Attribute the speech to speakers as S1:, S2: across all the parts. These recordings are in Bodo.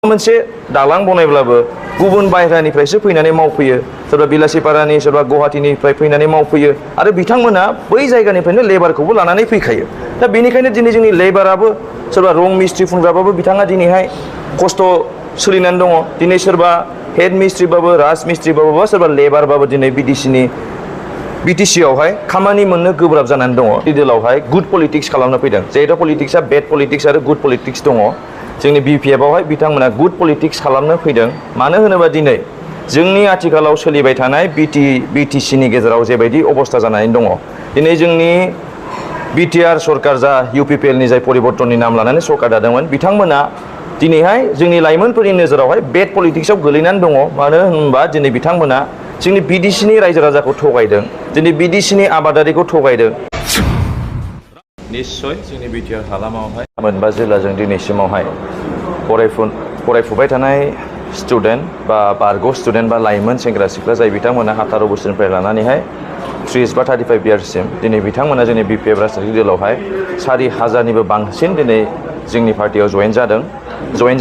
S1: मोनसे दालां बनायब्लाबो गुबुन बायह्रानिफ्रायसो फैनानै मावफैयो सोरबा बिलासिपारानि सोरबा गुवाहाटीनिफ्राय फैनानै मावफैयो आरो बिथांमोना बै जायगानिफ्रायनो लेबारखौबो लानानै फैखायो दा बेनिखायनो दिनै जोंनि लेबाराबो सोरबा रं मिस्ट्रि फुंग्राबाबो बिथाङा दिनैहाय खस्थ' सोलिनानै दङ दिनै सोरबा हेड मिस्ट्रिबाबो राज मिस्ट्रिबाबो सोरबा लेबारबाबो दिनै बिटिसिआवहाय खामानि मोननो गोब्राब जानानै दङ दिडिलावहाय गुड पलिटिक्स खालामनो फैदों जेहेतु पलिटिक्सआ बेड पलिटिक्स आरो गुड पलिटिक्स दङ जोंनि बिपिएफआवहाय बिथांमोना गुड पलिटिक्स खालामनो फैदों मानो होनोबा दिनै जोंनि आथिखालाव सोलिबाय थानाय बिटिसिनि गेजेराव जेबायदि अबस्था जानानै दङ दिनै जोंनि बिटिआर सरकार जा इउपिपिएलनि जाय परिबर्तननि नाम लानानै सरकार दादोंमोन बिथांमोना दिनैहाय जोंनि लाइमोनफोरनि नोजोरावहाय बेड पलिटिक्सआव गोलैनानै दङ मानो होनबा दिनै बिथांमोना जोंनि बिडिसिनि रायजो राजाखौ थगायदों दिनै बिडिसिनि आबादारिखौ थगायदों निश्चय जोंनि बिटिआर हालामावहाय मोनबा जिल्लाजों दिनैसिमावहाय फरायफुबाय थानाय स्टुडेन्ट बा बारग' स्टुडेन्ट बा लाइमोन सेंग्रा सिख्ला जाय बिथांमोना 18 बोसोरनिफ्राय लानानैहाय 30 बा 35 इयार्ससिम दिनै बिथांमोना जोंनि बिपिएफ राजनीतिक दलावहाय 4,000निबो बांसिन दिनै जोंनि पार्टियाव जयेन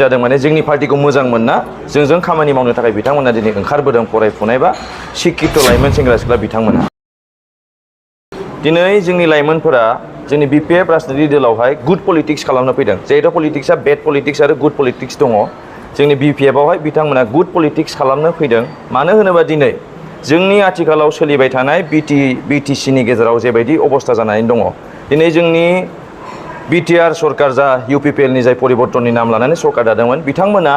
S1: जादों माने जोंनि पार्टिखौ मोजां मोनना जोंजों खामानि मावनो थाखाय बिथांमोना दिनै ओंखारबोदों फरायफुनाय बा शिक्षित लाइमोन सेंग्रा सिख्ला बिथांमोना दिनै जोंनि लाइमोनफोरा जोंनि बिपिएफ राजनीतिक दलावहाय गुड पलिटिक्स खालामनो फैदों जेहेतु पलिटिक्सआ बेड पलिटिक्स आरो गुड पलिटिक्स दङ जोंनि बिपिएफआवहाय बिथांमोना गुड पलिटिक्स खालामनो फैदों मानो होनोबा दिनै जोंनि आथिखालाव सोलिबाय थानाय बिटिसिनि गेजेराव जेबायदि अबस्था जानानै दङ दिनै जोंनि बिटिआर सरकार जा इउपिपिएलनि जाय परिबर्तननि नाम लानानै सरकार दादोंमोन बिथांमोना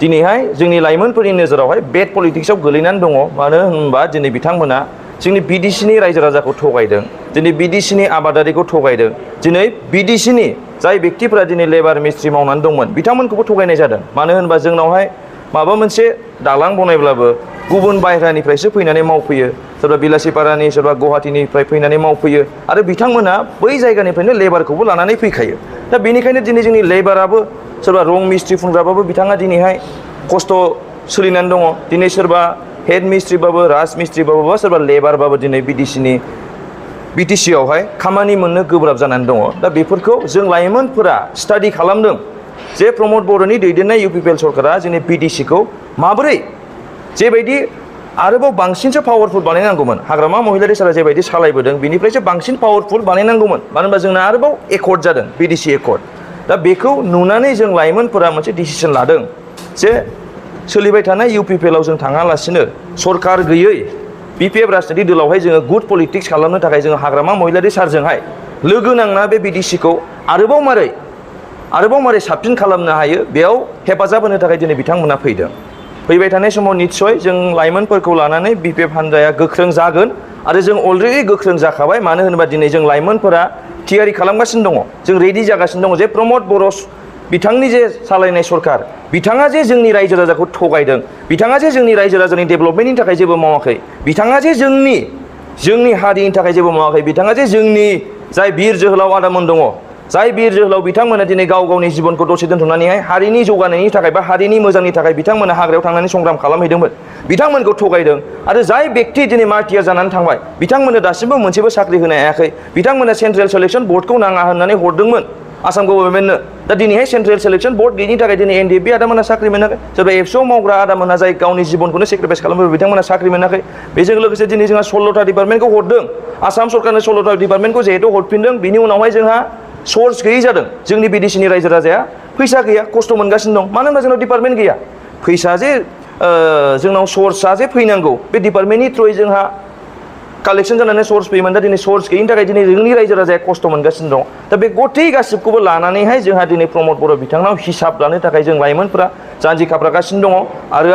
S1: दिनैहाय जोंनि लाइमोनफोरनि नोजोरावहाय बेड पलिटिक्सआव गोलैनानै दङ मानो होनबा दिनै बिथांमोना जोंनि बिडिसिनि रायजो राजाखौ थगायदों दिनै बिडिसिनि आबादारिखौ थगायदों दिनै बिडिसिनि जाय बेक्तिफोरा दिनै लेबार मिस्ट्रि मावनानै दंमोन बिथांमोनखौबो थगायनाय जादों मानो होनबा जोंनावहाय माबा मोनसे दालां बनायब्लाबो गुबुन बायह्रानिफ्रायसो फैनानै मावफैयो सोरबा बिलासिपारानि सोरबा गुवाहाटीनिफ्राय फैनानै मावफैयो आरो बिथांमोना बै जायगानिफ्रायनो लेबारखौबो लानानै फैखायो दा बेनिखायनो दिनै जोंनि लेबाराबो सोरबा रं मिस्ट्रि फुंग्राबाबो बिथाङा दिनैहाय खस्थ' सोलिनानै दङ दिनै सोरबा हेड मिस्ट्रिबाबो राज मिस्ट्रिबाबो सोरबा लेबारबाबो दिनै बिटिसिआवहाय खामानि मोननो गोब्राब जानानै दङ दा बेफोरखौ जों लाइमोनफोरा स्टाडि खालामदों जे प्रमद बर'नि दैदेननाय इउपिपिएल सरकारा जोंनि बिटिसिखौ माबोरै जेबायदि आरोबाव बांसिनसो पावारफुल बानायनांगौमोन हाग्रामा महिलारि सारा जेबायदि सालायबोदों बिनिफ्रायसो बांसिन पावारफुल बानायनांगौमोन मानो होनबा जोंना आरोबाव एकर्ड जादों बिडिसि एकर्ड दा बेखौ नुनानै जों लाइमोनफोरा मोनसे डिसिसन लादों जे सोलिबाय थानाय इउपिपिएलआव जों थाङालासिनो सरकार गैयै बिपिएफ राजनीतिक दलावहाय जोङो गुड पलिटिक्स खालामनो थाखाय जोङो हाग्रामा महिलारि सारजोंहाय लोगो नांना बे बिडिसिखौ आरोबाव मारै साबसिन खालामनो हायो बेयाव हेफाजाब होनो थाखाय दिनै बिथांमोना फैबाय थानाय समाव निस्सय जों लाइमोनफोरखौ लानानै बिपिएफ हान्जाया गोख्रों जागोन आरो जों अलरेडि गोख्रों जाखाबाय मानो होनोबा दिनै जों लाइमोनफोरा थियारि खालामगासिनो दङ जों रेडि जागासिनो दङ जे प्रमद बर' बिथांनि जे सालायनाय सरकार बिथाङा जे जोंनि रायजो राजाखौ थगायदों बिथाङा जे जोंनि रायजो राजानि डेभेलपमेन्टनि थाखाय जेबो मावाखै बिथाङा जे जोंनि हारिनि थाखाय जेबो मावाखै बिथाङा जे जोंनि जाय बिर जोहोलाव आदामोन दङ जाय बिर जोहोलाव बिथांमोना दिनै गाव गावनि जिबनखौ दसे दोनथ'नानैहाय हारिनि जौगानायनि थाखाय बा हारिनि मोजांनि थाखाय बिथांमोना हाग्रायाव थांनानै संग्राम खालामहैदोंमोन बिथांमोनखौ थगायदों आरो जाय बेक्ति दिनै मार्टियार जानानै थांबाय बिथांमोननो दासिमबो मोनसेबो साख्रि होनो हायाखै बिथांमोना सेन्ट्रेल सिलेक्सन बर्डखौ नाङा होननानै हरदोंमोन आसाम गभर्नमेन्टनो दा दिनैहाय सेन्ट्रेल सिलेक्सन बर्ड गैयिनि थाखाय दिनै एनडिएफबि आदामोना साख्रि मोनाखै सोरबा एबसुआव मावग्रा आदामोना जाय गावनि जिबनखौनो सेक्रिफाइस खालामो बिथांमोना साख्रि मोनाखै बेजों लोगोसे दिनै जोंहा 16था डिपार्टमेन्टखौ हरदों आसाम सरकारनो 16था डिपार्टमेन्टखौ जिहेतु हरफिनदों बिनि उनावहाय जोंहा सर्स गैयै जादों जोंनि बिडिसिनि रायजो राजाया फैसा गैया खस्थ' मोनगासिनो दं मानो होनबा जोंनाव डिपार्टमेन्ट गैया फैसा जे जोंनाव सर्सआ जे फैनांगौ बे डिपार्टमेन्टनि थ्रुयै जोंहा कालेक्शन जानानै सर्स फैयोमोन दा दिनै सर्स गैयिनि थाखाय दिनै जोंनि रायजो राजाया खस्थ' मोनगासिनो दं दा बे गथै गासिबखौबो लानानैहाय जोंहा दिनै प्रमद बर' बिथांनाव हिसाब लानो थाखाय जों लाइमोनफोरा जानजि खाफ्रागासिनो दङ आरो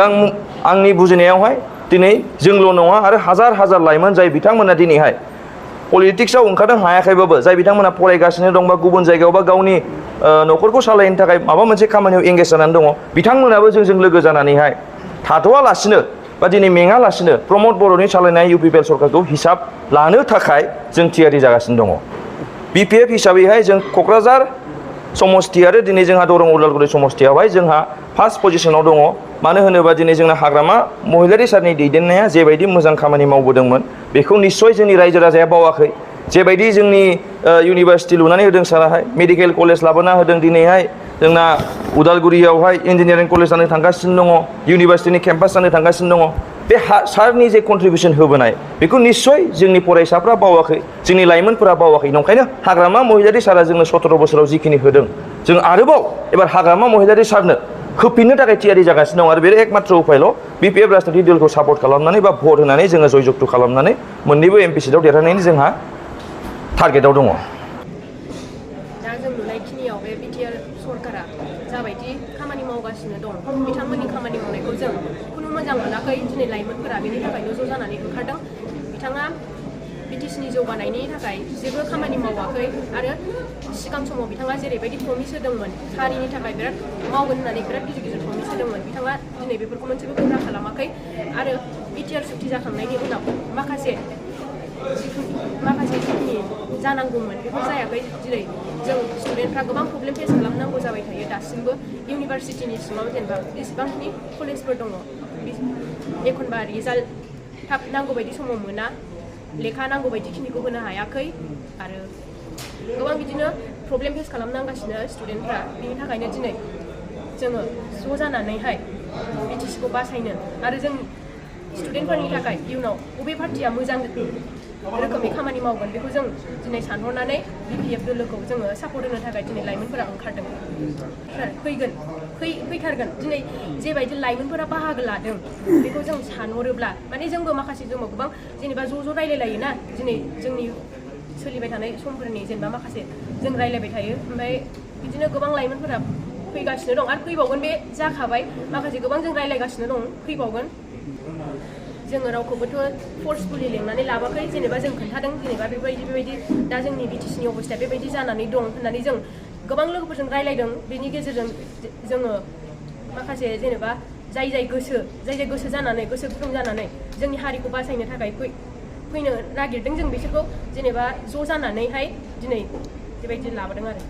S1: आंनि बुजिनायावहाय दिनै जोंल' नङा आरो हाजार लाइमोन जाय बिथांमोना दिनैहाय पलिटिक्सआव ओंखारनो हायाखैबाबो जाय बिथांमोना फरायगासिनो दं बा गुबुन जायगायाव बा गावनि न'खरखौ सालायनो थाखाय माबा मोनसे खामानियाव एंगेज जानानै दङ बिथांमोनाबो जोंजों लोगो जानानैहाय थाथ'वालासिनो बा दिनै मेङालासिनो प्रमद बर'नि सालायनाय इउपिपिएल सरकारखौ हिसाब लानो थाखाय जों थियारि जागासिनो दङ बिपिएफ हिसाबैहाय जों क'क्राझार समस्ति आरो दिनै जोंहा दरं उदालगुरि समस्तियावहाय जोंहा फार्स्ट पजिशनाव दङ मानो होनोबा दिनै जोंना हाग्रामा महिलारि सारनि दैदेननाया जेबायदि मोजां खामानि मावबोदोंमोन बेखौ निस्सय जोंनि रायजो राजाया बावाखै जेबायदि जोंनि इउनिभार्सिटि लुनानै होदों साराहाय मेडिकेल कलेज लाबोना होदों दिनैहाय जोंना उदालगुरियावहाय इन्जिनियारिं कलेज जानो थांगासिनो दङ, इउनिभार्सिटिनि केम्पास जानो थांगासिनो दङ। बे सारनि जे कन्ट्रिबिउसन होबोनाय बेखौ निस्सय जोंनि फरायसाफ्रा बावाखै, जोंनि लाइमोनफोरा बावाखै। नंखायनो हाग्रामा महिलारि सारा जोंनो 17 बोसोराव जिखिनि होदों, जों आरोबाव एबार हाग्रामा महिलारि सारनो होफिननो थाखाय थियारि जागासिनो दं। आरो बे एकमात्र उपायल' बिपिएफ राजनितिक दलखौ सापर्ट खालामनानै बा भट होनानै जोङो जय जगथ खालामनानै मोननैबो एमपि सिटआव देरहानायनि जोंहा टारगेटआव दङ।
S2: दा जों नुनायखिनियाव बे बिटिआर सरकारा जाबायदि खामानि मावगासिनो दं, बिथांमोननि खामानि मावनायखौ जों खुनु मोजां मोनाखै। दिनै लाइमोनफोरा बेनि थाखायनो ज' जानानै ओंखारदों। बिथाङा बिटिसिनि जौगानायनि थाखाय जेबो खामानि मावाखै आरो सिगां समाव बिथाङा जेरैबायदि प्रमिस होदोंमोन, हारिनि थाखाय बिराद मावगोन होननानै बिराद गिदिर गिदिर प्रमिस होदोंमोन, बिथाङा दिनै बेफोरखौ मोनसेबो पुरा खालामाखै। आरो बिटिआर सुक्ति जाखांनायनि उनाव माखासे जिखिनि जानांगौमोन बेफोर जायाखै। जेरै जों स्टुडेन्टफ्रा गोबां प्रब्लेम फेस खालामनांगौ जाबाय थायो दासिमबो। इउनिभार्सिटिनि सिङाव जेनेबा जेसेबांखिनि कलेजफोर दङ, एखनबा रिजाल्ट थाब नांगौ बायदि समाव मोना, लेखा नांगौ बायदिखिनिखौ होनो हायाखै आरो गोबां बिदिनो प्रब्लेम फेस खालामनांगासिनो स्टुडेन्टफ्रा। बिनि थाखायनो दिनै जोङो ज' जानानैहाय बिटिसिखौ बासायनो आरो जों स्टुडेन्टफोरनि थाखाय इयुनाव बबे पार्टिया मोजां रोखोमै खामानि मावगोन बेखौ जों दिनै सानहरनानै बिपिएफ दोलोखौ जोङो सापर्ट होनो थाखाय दिनै लाइमोनफोरा ओंखारदों। फैथारगोन। दिनै जेबायदि लाइमोनफोरा बाहागो लादों बेखौ जों सानहरोब्ला माने जोंबो गोबां जेनेबा ज' रायलायलायो ना। दिनै जोंनि सोलिबाय थानाय समफोरनि जेनेबा माखासे जों रायलायबाय थायो, ओमफ्राय बिदिनो गोबां लाइमोनफोरा फैगासिनो दं आरो फैबावगोन। बे जाखाबाय, माखासे गोबां जों रायलायगासिनो दं, फैबावगोन। जोङो रावखौबोथ' फर्सफुलि लेंनानै लाबोआखै, जेनेबा जों खोन्थादों जेनेबा बेबायदि दा जोंनि बिटिसिनि अबस्थाया बेबायदि जानानै दं होननानै जों गोबां लोगोफोरजों रायलायदों। बेनि गेजेरजों जोङो माखासे जेनेबा जाय गोसो जानानै गोसो गुदुं जानानै जोंनि हारिखौ बासायनो थाखाय फैनो नागिरदों, जों बिसोरखौ जेनेबा ज' जानानैहाय दिनै बेबायदि लाबोदों आरो।